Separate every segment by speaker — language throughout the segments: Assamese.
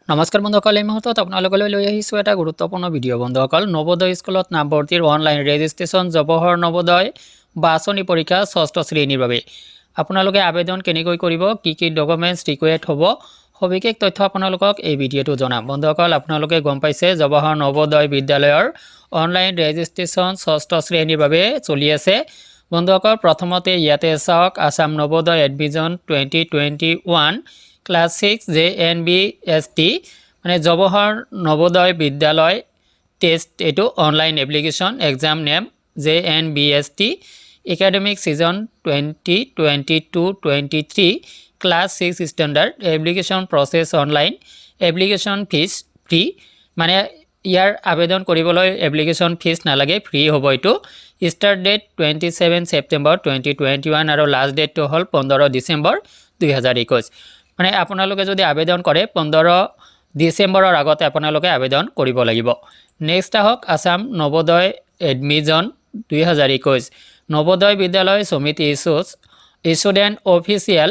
Speaker 1: নমস্কাৰ বন্ধুসকল, এই মুহূৰ্তত আপোনালোকলৈ লৈ আহিছোঁ এটা গুৰুত্বপূৰ্ণ ভিডিঅ' বন্ধুসকল। নৱোদয় স্কুলত নামভৰ্তিৰ অনলাইন ৰেজিষ্ট্ৰেশ্যন জৱাহৰ নৱোদয় বাছনি পৰীক্ষা 6ষ্ঠ শ্ৰেণীৰ বাবে আপোনালোকে আবেদন কেনেকৈ কৰিব, কি ডকুমেণ্টছ ৰিকুৱাৰ্ড হ'ব, সবিশেষ তথ্য আপোনালোকক এই ভিডিঅ'টো জনাম। বন্ধুসকল, আপোনালোকে গম পাইছে জৱাহৰ নৱোদয় বিদ্যালয়ৰ অনলাইন ৰেজিষ্ট্ৰেশ্যন 6ষ্ঠ শ্ৰেণীৰ বাবে চলি আছে। বন্ধুসকল, প্ৰথমতে ইয়াতে চাওক Assam Navodaya admission 2021 class 6 JNBST মানে জৱাহৰ নৱোদয় বিদ্যালয় টেষ্ট, এইটো online application exam name JNBST academic সিজন 2022-23 class 6 standard application process online, application fees free, মানে ইয়াৰ আবেদন কৰিবলৈ এপ্লিকেশ্যন ফিজ নালাগে, ফ্ৰী হ'ব। এইটো ষ্টাৰ্ট ডেট 27 ছেপ্টেম্বৰ 2021 আৰু লাষ্ট ডেটটো হ'ল 15 ডিচেম্বৰ 2021। মানে আপোনালোকে যদি আবেদন কৰে 15 ডিচেম্বৰৰ আগতে আপোনালোকে আবেদন কৰিব লাগিব। নেক্সট আহক আসাম নৱোদয় এডমিশ্যন 2021 নৱোদয় বিদ্যালয় সমিতি issued an official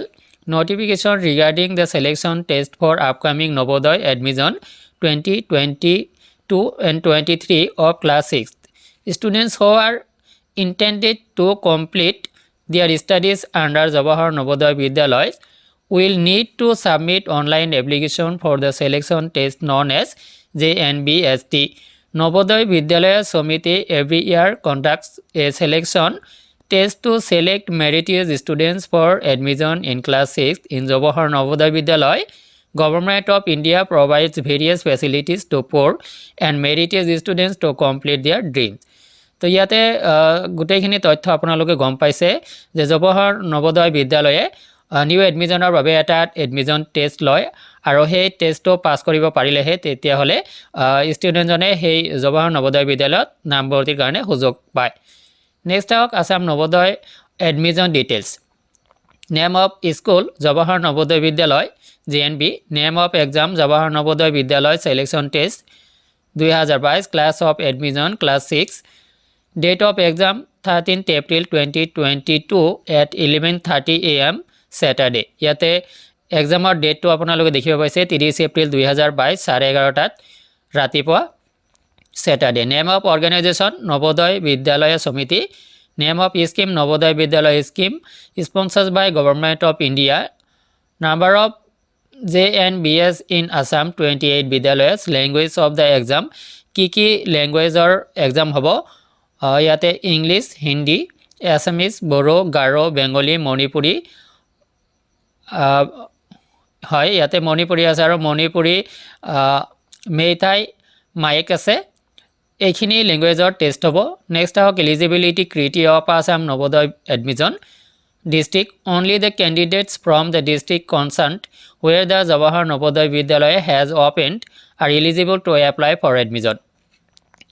Speaker 1: notification regarding the selection test for upcoming Navodaya admission 2022 and 23 of class 6. Students who are intended to complete their studies under Jawahar Navodaya Vidyalaya will need to submit online application for the selection test known as JNBST. Navodaya Vidyalaya Samiti every year conducts a selection test to select meritorious students for admission in class 6 in Jawahar Navodaya Vidyalaya. Government of India provides various facilities to poor and meritorious students to complete their dreams. তো ইয়াতে গোটেইখিনি তথ্য আপোনালোকে গম পাইছে যে জৱাহৰ নৱোদয় বিদ্যালয়ে নিউ এডমিশ্যনৰ বাবে এটা এডমিশ্যন টেষ্ট লয় আৰু সেই টেষ্টটো পাছ কৰিব পাৰিলেহে তেতিয়াহ'লে ষ্টুডেণ্টজনে সেই জৱাহৰ নৱোদয় বিদ্যালয়ত নামভৰ্তিৰ কাৰণে সুযোগ পায়। নেক্সট আহক Assam Navodaya admission details. Name of school Jawahar Navodaya Vidyalaya JNB, name of exam Jawahar Navodaya Vidyalaya selection test 2022 class of admission class 6, date of exam 13th April 2022 at 11:30 AM Saturday. ইয়াতে এক্সামৰ ডেটটো আপোনালোকে দেখিব পাইছে 30 এপ্ৰিল 2022 11:30 ৰাতিপুৱা Saturday. Name of organisation Navodaya Vidyalaya Samiti, name of scheme Navodaya Vidyalaya scheme sponsored by government of India, number of JNBS in Assam 28 বিদ্যালয়ছ, লেংগুৱেজ অফ দ্য এক্সাম, কি লেংগুৱেজৰ এক্সাম হ'ব, ইয়াতে ইংলিছ, হিন্দী, আছামিজ, বড়ো, গাৰো, বেংগলী, মণিপুৰী হয়, ইয়াতে মণিপুৰী আছে আৰু মণিপুৰী মেইথাই মাইক আছে, এইখিনি লেংগুৱেজৰ টেষ্ট হ'ব। নেক্সট আহক eligibility criteria of Assam Navodaya admission district. Only the candidates from the district concerned where the Jawahar Navodaya Vidyalaya has opened are eligible to apply for admission.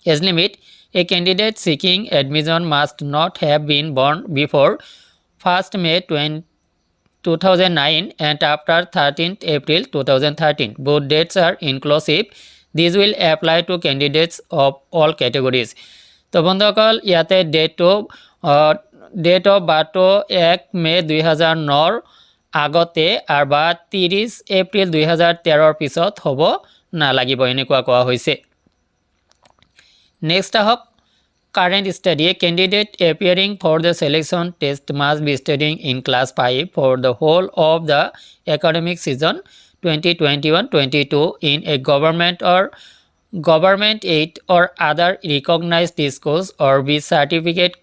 Speaker 1: Age limit: a candidate seeking admission must not have been born before 1st May 2009 and after 13th April 2013. Both dates are inclusive. These will apply to candidates of all categories. তো বন্ধুসকল, ইয়াতে ডেট অফ বাৰ্থটো 1 মে 2009 আগতে আৰু বা 30 এপ্ৰিল 2013 পিছত হ'ব নালাগিব, এনেকুৱা কোৱা হৈছে। নেক্সট আহক current study. A candidate appearing for the selection test must be studying in class 5 for the whole of the academic season 2021-22 in a government aid or other recognized schools or with certificate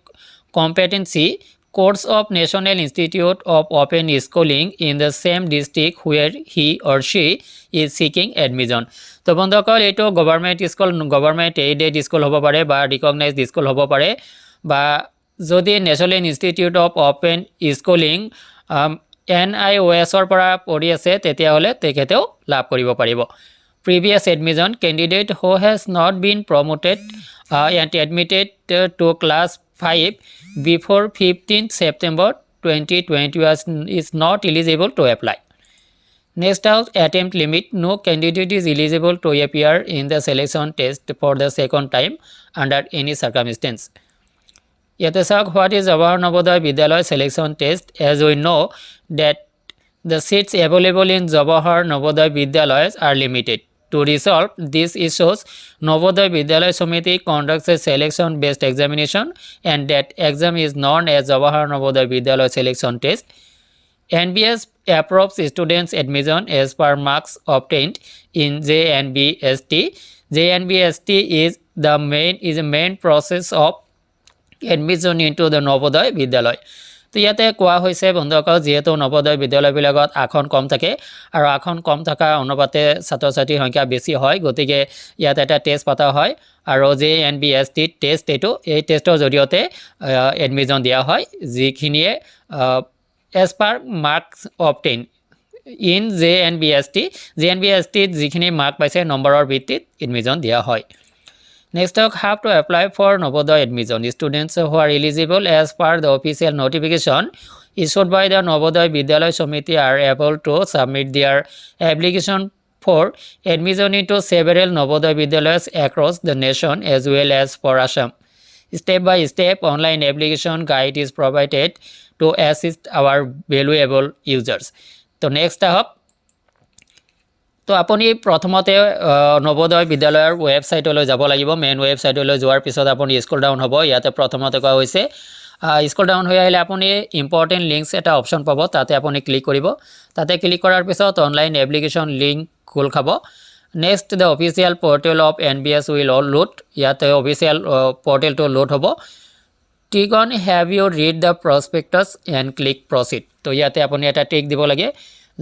Speaker 1: competency course of National Institute of Open Schooling in the same district where he or she is seeking admission. তো বন্ধুসকল, এইটো government school, government aided school হ'ব পাৰে বা ৰিকগনাইজড স্কুল হ'ব পাৰে, বা যদি national institute of open schooling NIOSৰ পৰা পঢ়ি আছে তেতিয়াহ'লে তেখেতেও লাভ কৰিব পাৰিব। Previous admission: candidate who has not been promoted and admitted to class 5 before 15th September 2020 is not eligible to apply. Next out attempt limit: no candidate is eligible to appear in the selection test for the second time under any circumstance. Yet what is Jawahar Navodaya Vidyalaya selection test? As we know that The seats available in Jawahar Navodaya Vidyalayas are limited. To resolve these issues, Navodaya Vidyalaya Samiti conducts a selection-based examination, and that exam is known as Jawahar Navodaya Vidyalaya Selection Test. NBS approves students' admission as per marks obtained in JNBST. JNBST is a main process of admission into the Navodaya Vidyalaya. তো ইয়াতে কোৱা হৈছে বন্ধুসকল যেহেতু নৱোদয় বিদ্যালয়বিলাকত আসন কম থাকে আৰু আসন কম থকা অনুপাতে ছাত্ৰ ছাত্ৰীৰ সংখ্যা বেছি হয়, গতিকে ইয়াত এটা টেষ্ট পতা হয় আৰু JNBST টেষ্ট এই টেষ্টৰ জৰিয়তে এডমিশ্যন দিয়া হয়, যিখিনিয়ে as per marks obtained in JNBST যিখিনি মাৰ্ক পাইছে নম্বৰৰ ভিত্তিত এডমিশ্যন দিয়া হয়। Next, have to apply for Navodaya admission. Students who are eligible as per the official notification issued by the Navodaya Vidyalaya Samiti are able to submit their application for admission into several Navodaya Vidyalayas across the nation as well as for Assam. Step-by-step online application guide is provided to assist our valuable users. So next up, তো আপুনি প্ৰথমতে নৱোদয় বিদ্যালয়ৰ ৱেবছাইটলৈ যাব লাগিব। মেইন ৱেবছাইটলৈ যোৱাৰ পিছত আপুনি স্ক্ৰল ডাউন হ'ব। ইয়াতে প্ৰথমতে কোৱা হৈছে স্ক্ৰল ডাউন হৈ আহিলে আপুনি ইম্পৰ্টেণ্ট লিংকছ এটা অপশ্যন পাব, তাতে আপুনি ক্লিক কৰিব। তাতে ক্লিক কৰাৰ পিছত অনলাইন এপ্লিকেশ্যন লিংক খোল খাব। Next the official portal of NBS will all load. ইয়াতে অফিচিয়েল পৰ্টেলটো লোড হ'ব। Tick on have you read the prospectus and click proceed. তো ইয়াতে আপুনি এটা টিক দিব লাগে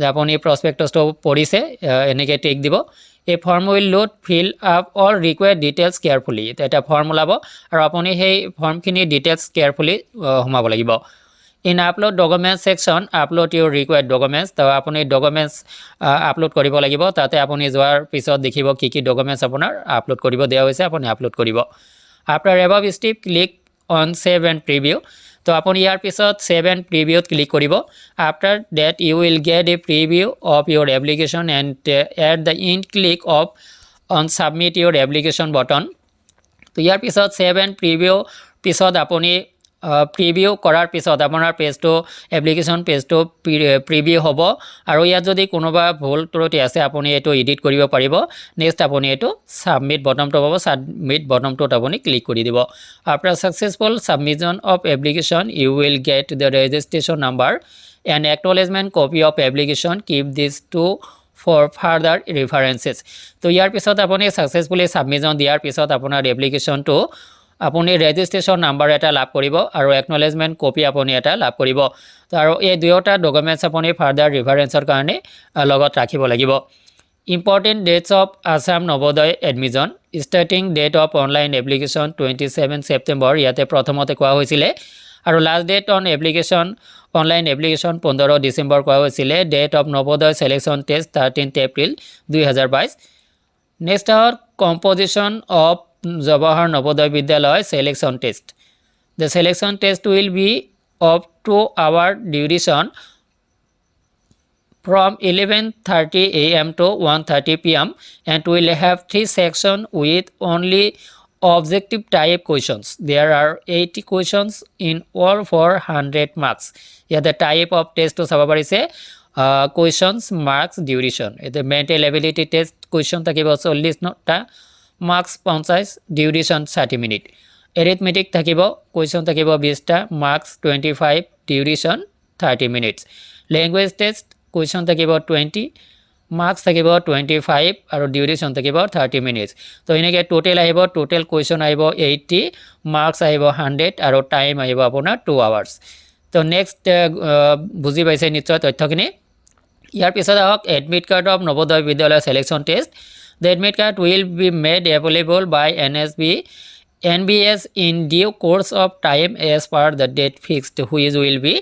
Speaker 1: যে আপুনি প্ৰস্পেক্টাছটো পঢ়িছে, এনেকৈ টিক দিব। এই form will load, fill up all required details carefully. এটা ফৰ্ম ওলাব আৰু আপুনি সেই ফৰ্মখিনি ডিটেইলছ কেয়াৰফুলি সোমাব লাগিব। In upload documents section upload Euro required documents. তো আপুনি ডকুমেণ্টছ আপলোড কৰিব লাগিব। তাতে আপুনি যোৱাৰ পিছত দেখিব কি কি ডকুমেণ্টছ আপোনাৰ আপলোড কৰিব দিয়া হৈছে, আপুনি আপলোড কৰিব। After above step click on save and preview. তো আপুনি ইয়াৰ পিছত ছেভ এণ্ড প্ৰিভিউত ক্লিক কৰিব। After that you will get a preview of your application and at the end click on submit your application button. তো ইয়াৰ পিছত ছেভ এণ্ড প্ৰিভিউ পিছত আপুনি প্ৰিভিউ কৰাৰ পিছত আপোনাৰ পেজটো এপ্লিকেশ্যন পেজটো প্ৰিভিউ হ'ব আৰু ইয়াত যদি কোনোবা ভুল ত্ৰুটি আছে আপুনি এইটো এডিট কৰিব পাৰিব। নেক্সট আপুনি এইটো ছাবমিট বটনটো পাব, ছাবমিট বটনটোত আপুনি ক্লিক কৰি দিব। After successful submission of application you will get the registration number and acknowledgement copy of application, keep this to for further references. তো ইয়াৰ পিছত আপুনি ছাকচেছফুলি ছাবমিশ্যন দিয়াৰ পিছত আপোনাৰ এপ্লিকেশ্যনটো আপুনি ৰেজিষ্ট্ৰেশ্যন নাম্বাৰ এটা লাভ কৰিব আৰু একনলেজমেণ্ট কপি আপুনি এটা লাভ কৰিব। আৰু এই দুয়োটা ডকুমেণ্টছ আপুনি ফাৰ্দাৰ ৰেফাৰেঞ্চৰ কাৰণে লগত ৰাখিব লাগিব। Important dates of Assam Navodaya admission. Starting date of online application 27 September ইয়াতে প্ৰথমতে কোৱা হৈছিলে আৰু last date on application online application 15 December কোৱা হৈছিলে। Date of Navodaya selection test 13 April 2022। Next our composition of Jawahar Navodaya Vidyalaya selection test. The selection test will be of 2 hour duration from 11:30 AM to 1:30 PM and will have 3 sections with only objective type questions. There are 80 questions in all for 100 marks. Here the type of test to চাব পাৰিছে questions, marks, duration. The mental ability test question থাকিব 40টা, মাৰ্কছ 50, ডিউৰেশ্যন 30 মিনিট। এৰিথমেটিক থাকিব, কুৱেশ্যন থাকিব 20টা, marks 25, duration 30 minutes. Language test question থাকিব 20, মাৰ্কছ থাকিব 25 আৰু ডিউৰেশ্যন থাকিব 30 মিনিটছ। তো এনেকৈ টোটেল আহিব, টোটেল কুৱেশ্যন আহিব 80, মাৰ্কছ আহিব 100 আৰু টাইম আহিব আপোনাৰ 2 আৱাৰ্ছ। তো নেক্সট বুজি পাইছে নিশ্চয় তথ্যখিনি। ইয়াৰ পিছত আহক এডমিট কাৰ্ড অফ নৱোদয় বিদ্যালয় selection test. The admit card will be made available by NBS in due course of time as per the date fixed, which will be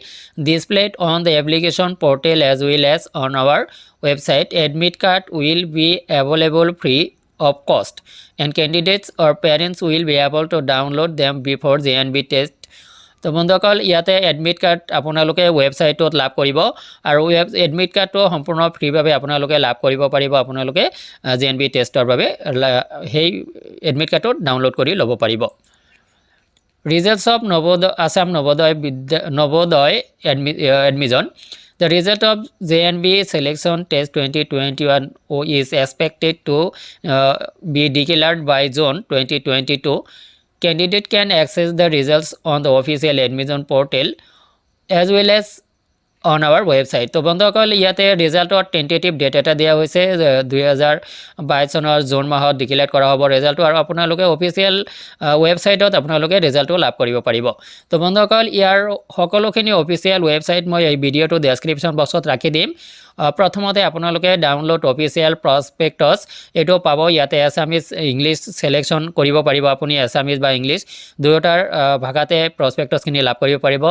Speaker 1: displayed on the application portal as well as on our website. Admit card will be available free of cost and candidates or parents will be able to download them before JNB test. তো বন্ধুসকল ইয়াতে এডমিট কাৰ্ড আপোনালোকে ৱেবছাইটত লাভ কৰিব আৰু এডমিট কাৰ্ডটো সম্পূৰ্ণ ফ্ৰীভাৱে আপোনালোকে লাভ কৰিব পাৰিব। আপোনালোকে JNB টেষ্টৰ বাবে সেই এডমিট কাৰ্ডটো ডাউনলোড কৰি ল'ব পাৰিব। Results of Assam Navodaya admission. The result of JNB Selection Test 2021 is expected to be declared by June 2022. Candidate can access the results on the official admission portal as well as on our website. তো বন্ধুসকল ইয়াতে ৰিজাল্টৰ টেণ্টেটিভ ডেট এটা দিয়া হৈছে 2022 চনৰ জুন মাহত ডিক্লেয়াৰ কৰা হ'ব ৰিজাল্টটো আৰু আপোনালোকে অফিচিয়েল ৱেবছাইটত আপোনালোকে ৰিজাল্টটো লাভ কৰিব পাৰিব তো বন্ধুসকল ইয়াৰ সকলোখিনি অফিচিয়েল ৱেবছাইট মই এই ভিডিঅ'টো ডেছক্ৰিপশ্যন বক্সত ৰাখি দিম প্ৰথমতে আপোনালোকে ডাউনলোড অফিচিয়েল প্ৰসপেক্টাছ এটো পাব ইয়াতে আছামিজ ইংলিছ সিলেকশন কৰিব পাৰিব আপুনি আছামিজ বা ইংলিছ দুয়োটাৰ ভাষাতে প্ৰসপেক্টাছখিনি লাভ কৰিব পাৰিব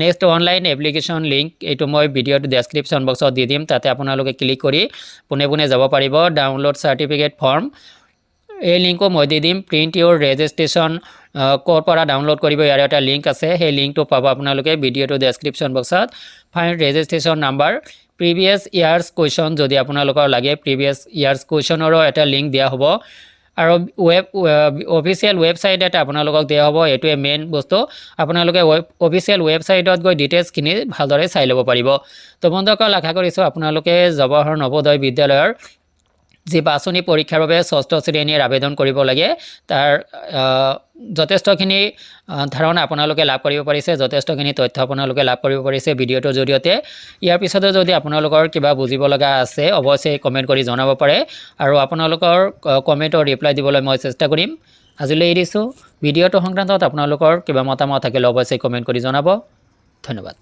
Speaker 1: নেক্সট অনলাইন এপ্লিকেশ্যন লিংক এটো মই ভিডিঅ'টো ডেছক্ৰিপশ্যন বক্সত দি দিম তাতে আপোনালোকে ক্লিক কৰি পুনে পুনে যাব পাৰিব ডাউনলোড সাৰ্টিফিকেট ফৰ্ম এই লিংকো মই দি দিম প্ৰিন্ট ইউৰ ৰেজিষ্ট্ৰেশ্যন ক'ৰ পৰা ডাউনলোড কৰিব ইয়াৰ এটা লিংক আছে সেই লিংকটো পাব আপোনালোকে ভিডিঅ'টো ডেছক্ৰিপশ্যন বক্সত find registration number previous years question যদি আপোনালোকৰ লাগে প্ৰিভিয়াছ ইয়াৰ্ছ কুৱেশ্যনৰো এটা লিংক দিয়া হ'ব আৰু অফিচিয়েল ৱেবছাইট এটা আপোনালোকক দিয়া হ'ব এটোৱে মেইন বস্তু আপোনালোকে অফিচিয়েল ৱেবছাইটত গৈ ডিটেইলছখিনি ভালদৰে চাই ল'ব পাৰিব তো বন্ধুসকল আশা কৰিছোঁ আপোনালোকে জৱাহৰ নৱোদয় বিদ্যালয়ৰ যি বাছনি পৰীক্ষাৰ বাবে ষষ্ঠ শ্ৰেণীৰ আবেদন কৰিব লাগে তাৰ যথেষ্টখিনি ধাৰণা আপোনালোকে লাভ কৰিব পাৰিছে যথেষ্টখিনি তথ্য আপোনালোকে লাভ কৰিব পাৰিছে ভিডিঅ'টোৰ জৰিয়তে ইয়াৰ পিছতে যদি আপোনালোকৰ কিবা বুজিব লগা আছে অৱশ্যই কমেণ্ট কৰি জনাব পাৰে আৰু আপোনালোকৰ কমেণ্টৰ ৰিপ্লাই দিবলৈ মই চেষ্টা কৰিম আজিলৈ এৰিছোঁ ভিডিঅ'টো সংক্ৰান্তত আপোনালোকৰ কিবা মতামত থাকিলে অৱশ্যই কমেণ্ট কৰি জনাব ধন্যবাদ